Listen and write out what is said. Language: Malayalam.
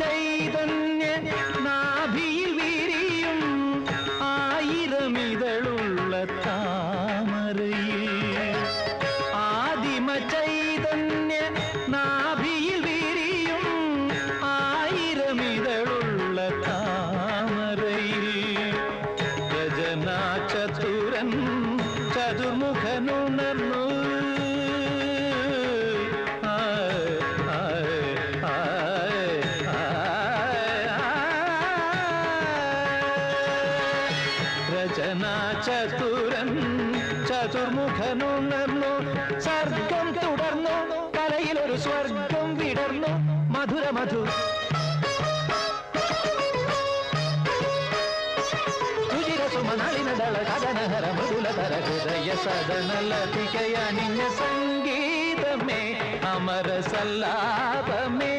ചൈതന്യ നാഭിയിൽ വിരിയും ആയിരമിതളുള്ള താമരയിൽ ആദിമ ചൈതന്യ നാഭിയിൽ വിരിയും ആയിരമിതളുള്ള താമരയിൽ രചനാ ചതുരൻ ചതുർമുഖനുണർന്നു രചനാ ചതുരൻ ചതുർമുഖനുണർന്നു സർഗം തുടർന്നു കലയിലൊരു സ്വർഗം വിടർന്നു മധുര മധു രുചിരസുമനളിനദള കഥനഹര മൃദുലതര ഹൃദയ സദനലതികയണിഞ്ഞ സംഗീതമേ അമര സല്ലാപമേ